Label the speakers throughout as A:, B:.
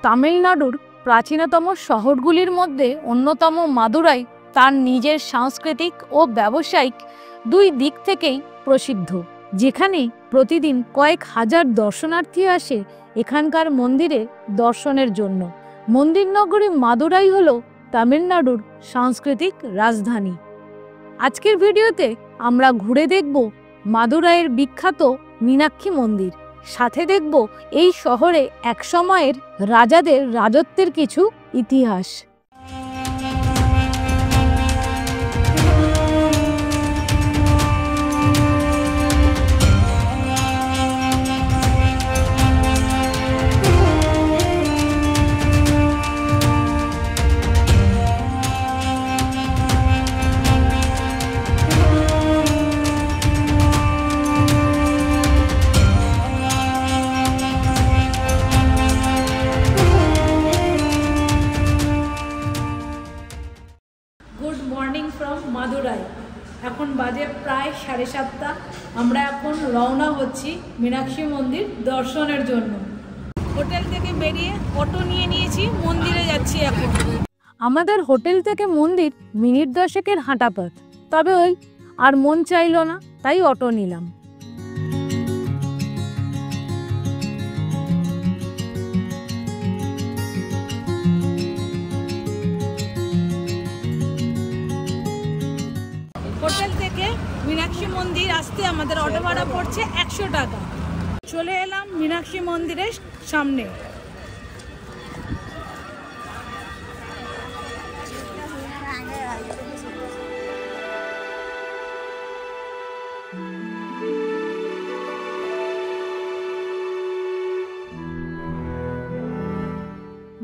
A: তামিলনাড়ুর প্রাচীনতম শহরগুলির মধ্যে অন্যতম মাদুরাই তার নিজের সাংস্কৃতিক ও ব্যবসায়িক দুই দিক থেকেই প্রসিদ্ধ, যেখানে প্রতিদিন কয়েক হাজার দর্শনার্থী আসে এখানকার মন্দিরে দর্শনের জন্য। মন্দির নগরী মাদুরাই হলো তামিলনাড়ুর সাংস্কৃতিক রাজধানী। আজকের ভিডিওতে আমরা ঘুরে দেখব মাদুরাইয়ের বিখ্যাত মীনাক্ষী মন্দির, সাথে দেখব এই শহরে একসময়ের রাজাদের রাজত্বের কিছু ইতিহাস। মাদুরাই এখন বাজে প্রায় 7:30। আমরা এখন রওনা হচ্ছি মীনাক্ষী মন্দির দর্শনের জন্য। হোটেল থেকে বেরিয়ে অটো নিয়ে নিয়েছি, মন্দিরে যাচ্ছি এখন। আমাদের হোটেল থেকে মন্দির মিনিট 10-এর হাঁটা পথ, তবে ওই আর মন চাইল না, তাই অটো নিলাম। হোটেল থেকে মীনাক্ষী মন্দির আসতে আমাদের অটো ভাড়া পড়ছে 100 টাকা। চলে এলাম মীনাক্ষী মন্দিরের সামনে।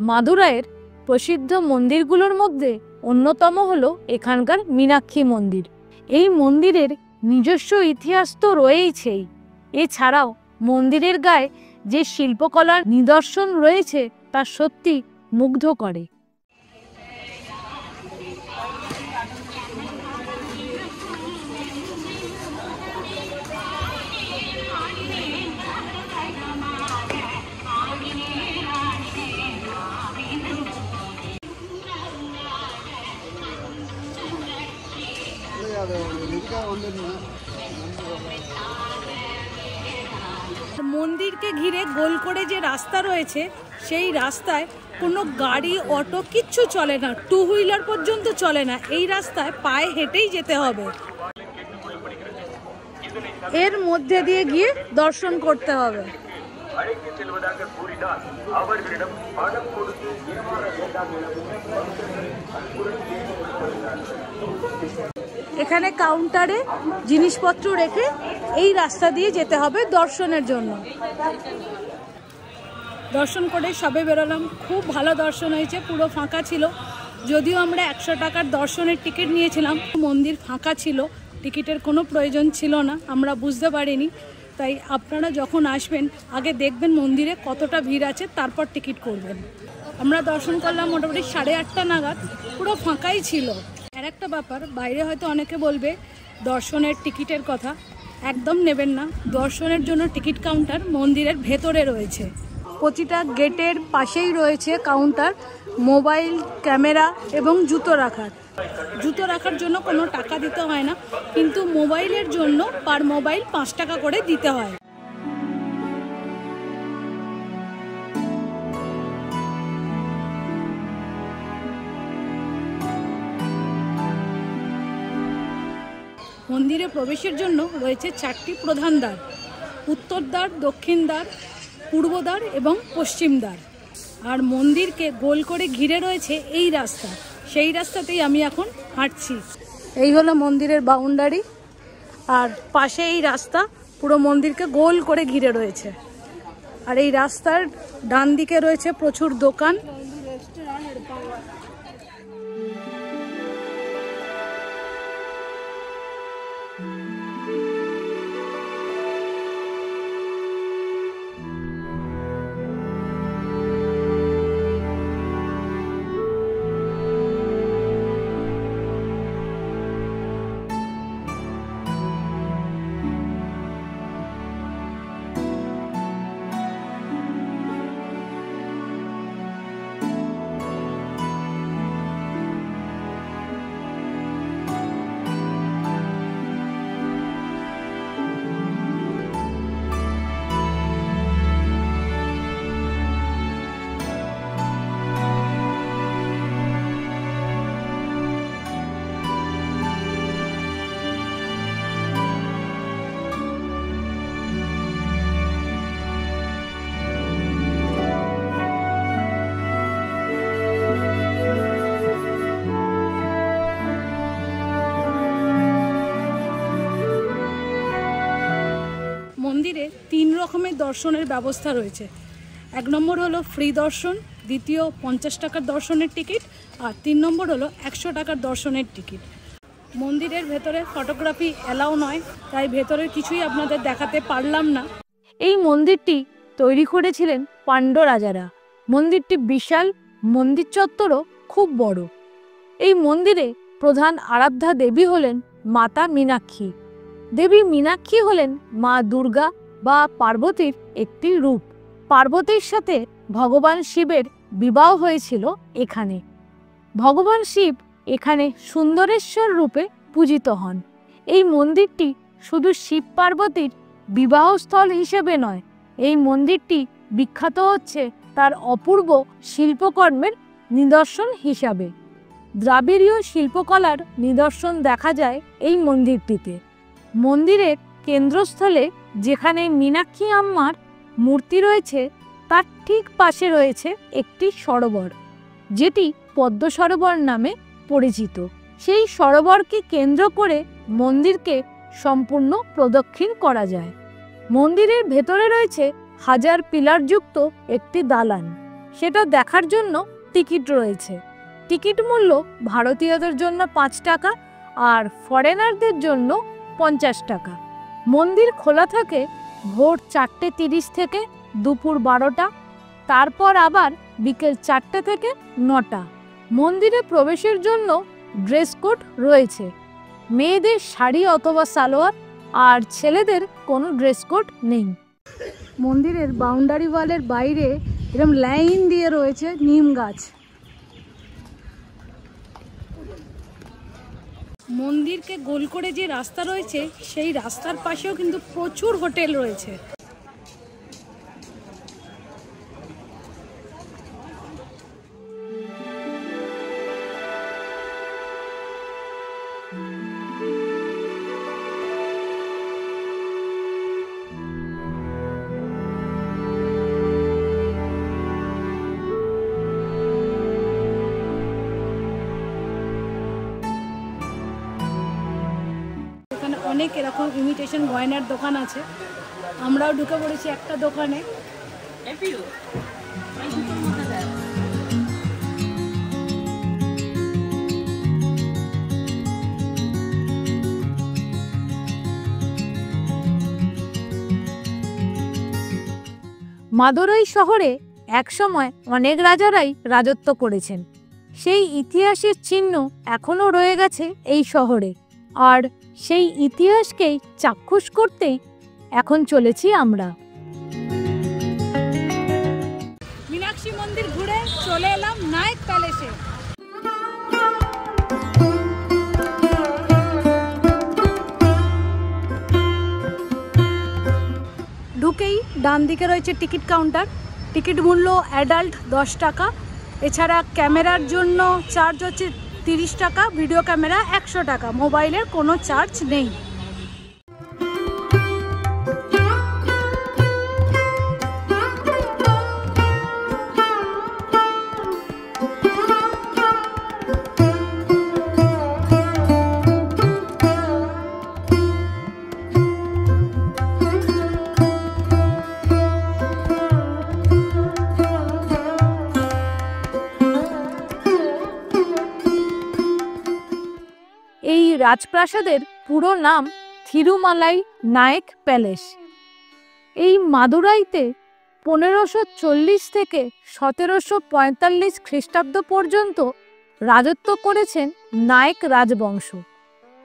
A: মাদুরাইয়ের প্রসিদ্ধ মন্দিরগুলোর মধ্যে অন্যতম হলো এখানকার মীনাক্ষী মন্দির। এই মন্দিরের নিজস্ব ইতিহাস তো রয়েছেই, এছাড়াও মন্দিরের গায়ে যে শিল্পকলার নিদর্শন রয়েছে তা সত্যি মুগ্ধ করে। মন্দিরকে ঘিরে গোল করে যে রাস্তা রয়েছে, সেই রাস্তায় কোনো গাড়ি অটো কিচ্ছু চলে না, 2 হুইলার পর্যন্ত চলে না। এই রাস্তায় পায়ে হেঁটেই যেতে হবে, এর মধ্যে দিয়ে গিয়ে দর্শন করতে হবে। এখানে কাউন্টারে জিনিসপত্র রেখে এই রাস্তা দিয়ে যেতে হবে দর্শনের জন্য। দর্শন করে সবে বেরোলাম, খুব ভালো দর্শন হয়েছে, পুরো ফাঁকা ছিল। যদিও আমরা 100 টাকার দর্শনের টিকিট নিয়েছিলাম, মন্দির ফাঁকা ছিল, টিকিটের কোনো প্রয়োজন ছিল না, আমরা বুঝতে পারিনি। তাই আপনারা যখন আসবেন আগে দেখবেন মন্দিরে কতটা ভিড় আছে, তারপর টিকিট করবেন। আমরা দর্শন করলাম মোটামুটি 8:30 নাগাদ, পুরো ফাঁকাই ছিল। আর একটা ব্যাপার, বাইরে হয়তো অনেকে বলবে দর্শনের টিকিটের কথা, একদম নেবেন না। দর্শনের জন্য টিকিট কাউন্টার মন্দিরের ভেতরে রয়েছে, প্রতিটা গেটের পাশেই রয়েছে কাউন্টার, মোবাইল, ক্যামেরা এবং জুতো রাখার জন্য কোনো টাকা দিতে হয় না, কিন্তু মোবাইলের জন্য পার মোবাইল 5 টাকা করে দিতে হয়। মন্দিরে প্রবেশের জন্য রয়েছে 4টি প্রধান দ্বার, উত্তর দ্বার, দক্ষিণ দ্বার, পূর্ব দ্বার এবং পশ্চিম দ্বার। আর মন্দিরকে গোল করে ঘিরে রয়েছে এই রাস্তা, সেই রাস্তাতেই আমি এখন হাঁটছি। এই হলো মন্দিরের বাউন্ডারি, আর পাশে এই রাস্তা পুরো মন্দিরকে গোল করে ঘিরে রয়েছে। আর এই রাস্তার ডান দিকে রয়েছে প্রচুর দোকান। মন্দিরে 3 রকমের দর্শনের ব্যবস্থা রয়েছে। 1 নম্বর হলো ফ্রি দর্শন, দ্বিতীয় 50 টাকার দর্শনের টিকিট, আর 3 নম্বর হলো 100 টাকার দর্শনের টিকিট। মন্দিরের ভেতরে ফটোগ্রাফি অ্যালাউ নয়, তাই ভেতরের কিছুই আপনাদের দেখাতে পারলাম না।
B: এই মন্দিরটি তৈরি করেছিলেন পাণ্ড্য রাজারা। মন্দিরটি বিশাল, মন্দির চত্বরও খুব বড়। এই মন্দিরে প্রধান আরাধ্যা দেবী হলেন মাতা মীনাক্ষী। দেবী মীনাক্ষী হলেন মা দুর্গা বা পার্বতীর একটি রূপ। পার্বতীর সাথে ভগবান শিবের বিবাহ হয়েছিল এখানে। ভগবান শিব এখানে সুন্দরেশ্বর রূপে পূজিত হন। এই মন্দিরটি শুধু শিব পার্বতীর বিবাহস্থল হিসেবে নয়, এই মন্দিরটি বিখ্যাত হচ্ছে তার অপূর্ব শিল্পকর্মের নিদর্শন হিসাবে। দ্রাবিড়ীয় শিল্পকলার নিদর্শন দেখা যায় এই মন্দিরটিতে। মন্দিরের কেন্দ্রস্থলে যেখানে মীনাক্ষী আম্মার মূর্তি রয়েছে তার ঠিক পাশে রয়েছে একটি সরোবর, যেটি পদ্ম সরোবর নামে পরিচিত। সেই সরোবরকে কেন্দ্র করে মন্দিরকে সম্পূর্ণ প্রদক্ষিণ করা যায়। মন্দিরের ভেতরে রয়েছে 1000 পিলারযুক্ত একটি দালান। সেটা দেখার জন্য টিকিট রয়েছে। টিকিট মূল্য ভারতীয়দের জন্য 5 টাকা আর ফরেনারদের জন্য 50 টাকা। মন্দির খোলা থাকে ভোর 4:30 থেকে দুপুর 12টা, তারপর আবার বিকেল 4টে থেকে 9টা। মন্দিরে প্রবেশের জন্য ড্রেস কোড রয়েছে। মেয়েদের শাড়ি অথবা সালোয়ার, আর ছেলেদের কোনো ড্রেস কোড নেই।
A: মন্দিরের বাউন্ডারি ওয়ালের বাইরে এরকম লাইন দিয়ে রয়েছে নিম গাছ। মন্দিরকে গোল করে যে রাস্তা রয়েছে সেই রাস্তার পাশেও কিন্তু প্রচুর হোটেল রয়েছে। অনেক এরকম ইমিটেশন গয়নার দোকান আছে। আমরাও ঢুকে পড়েছি একটা দোকানে।
B: মাদুরাই শহরে একসময় অনেক রাজারাই রাজত্ব করেছেন। সেই ইতিহাসের চিহ্ন এখনো রয়ে গেছে এই শহরে, আর সেই ইতিহাসকেই চাক্ষুষ করতেই এখন চলেছি আমরা।
A: মীনাক্ষী মন্দির ঘুরে চলে এলাম নায়ক প্যালেসে। ঢুকেই ডান দিকে রয়েছে টিকিট কাউন্টার। টিকিট মূল্য অ্যাডাল্ট 10 টাকা। এছাড়া ক্যামেরার জন্য চার্জ হচ্ছে 30 টাকা, ভিডিও ক্যামেরা 100 টাকা। মোবাইলের কোনো চার্জ নেই।
B: এই রাজপ্রাসাদের পুরো নাম থিরুমালাই নায়ক প্যালেস। এই মাদুরাইতে 1540 থেকে 1745 খ্রিস্টাব্দ পর্যন্ত রাজত্ব করেছেন নায়ক রাজবংশ।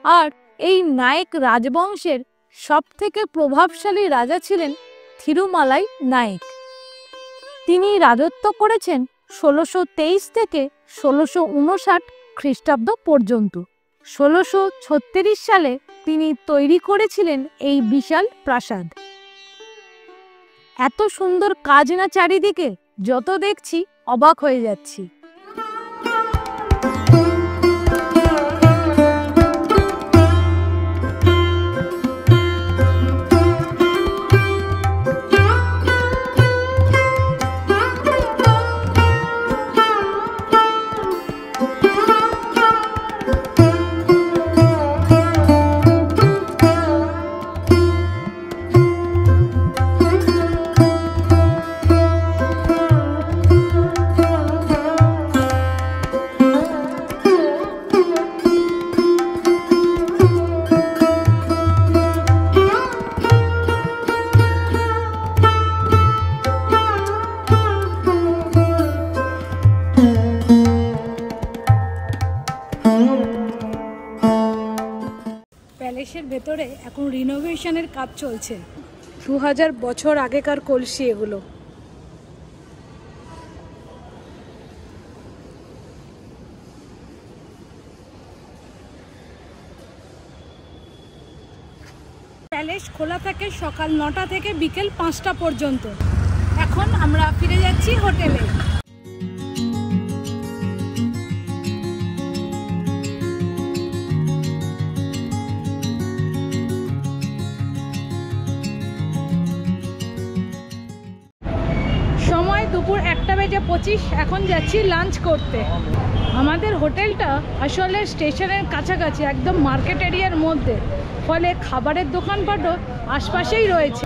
B: আর এই নায়ক রাজবংশের সবথেকে প্রভাবশালী রাজা ছিলেন থিরুমালাই নায়ক। তিনি রাজত্ব করেছেন 1623 থেকে 1659 খ্রিস্টাব্দ পর্যন্ত। 1636 সালে তিনি তৈরি করেছিলেন এই বিশাল প্রাসাদ। এত সুন্দর কাজ না চারিদিকে, যত দেখছি অবাক হয়ে যাচ্ছি।
A: ভেতরে এখন রিনোভেশনের কাজ চলছে। 2000 বছর আগেকার কলসি এগুলো। প্যালেস খোলা থাকে সকাল 9টা থেকে বিকেল 5টা পর্যন্ত। এখন আমরা ফিরে যাচ্ছি হোটেলে। সময় দুপুর 1:25। এখন যাচ্ছি লাঞ্চ করতে। আমাদের হোটেলটা আসলে স্টেশনের কাছাকাছি, একদম মার্কেট এরিয়ার মধ্যে, ফলে খাবারের দোকানপাটও আশপাশেই রয়েছে।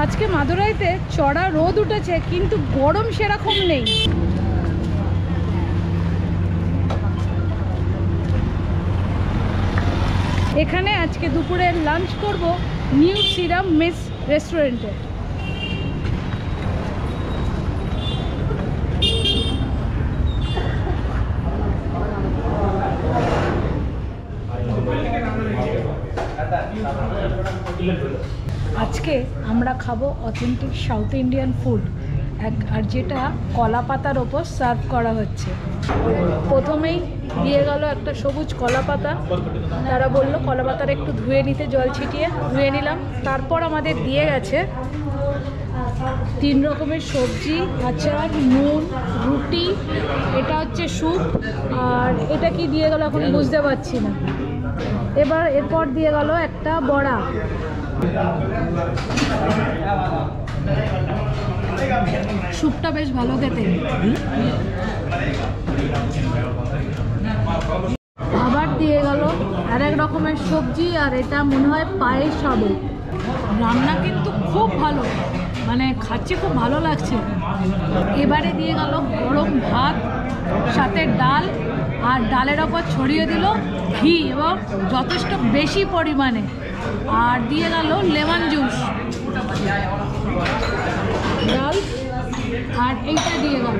A: আজকে মাদুরাইতে চড়া রোদ উঠেছে, কিন্তু গরম সেরকম নেই। এখানে আজকে দুপুরে লাঞ্চ করব নিউ শ্রীরাম মেস রেস্টুরেন্টে। আজকে আমরা খাবো অথেন্টিক সাউথ ইন্ডিয়ান ফুড, আর যেটা কলা পাতার ওপর সার্ভ করা হচ্ছে। প্রথমেই দিয়ে গেল একটা সবুজ কলা পাতা। তারা বললো কলা পাতার একটু ধুয়ে নিতে, জল ছিটিয়ে ধুয়ে নিলাম। তারপর আমাদের দিয়ে গেছে 3 রকমের সবজি, আচার, নুন, রুটি, এটা হচ্ছে স্যুপ, আর এটা কি দিয়ে গেল এখন বুঝতে পারছি না। এরপর দিয়ে গেল একটা বড়া। স্যুপটা বেশ ভালো খেতে। আবার দিয়ে গেল আরেক রকমের সবজি, আর এটা মনে হয় পায়েস হবে। রান্না কিন্তু খুব ভালো, মানে খাচ্ছি খুব ভালো লাগছে। এবারে দিয়ে গেল গরম ভাত, সাথে ডাল, আর ডালের ওপর ছড়িয়ে দিল ঘি, এবং যথেষ্ট বেশি পরিমাণে, আর দিয়ে গেল লেমন জুস। ডাল আর এইটা দিয়ে গেল।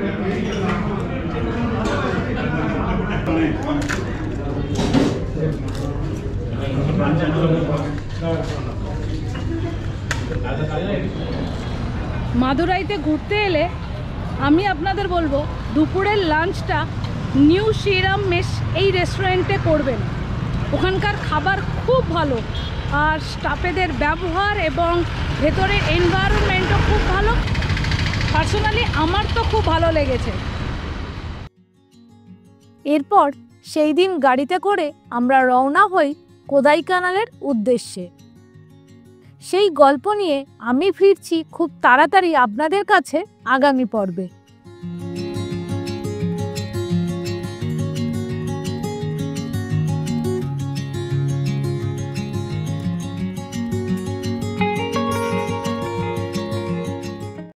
A: মাদুরাইতে ঘুরতে এলে আমি আপনাদের বলবো দুপুরের লাঞ্চটা নিউ শ্রীরাম মেস এই রেস্টুরেন্টে করবেন। ওখানকার খাবার খুব ভালো, আর স্টাফেদের ব্যবহার এবং ভেতরের এনভায়রনমেন্টও খুব ভালো। পার্সোনালি আমার তো খুব ভালো লেগেছে।
B: এরপর সেই দিন গাড়িতে করে আমরা রওনা হই কোদাইকানালের উদ্দেশ্যে। সেই গল্প নিয়ে আমি ফিরছি খুব তাড়াতাড়ি আপনাদের কাছে আগামী পর্বে।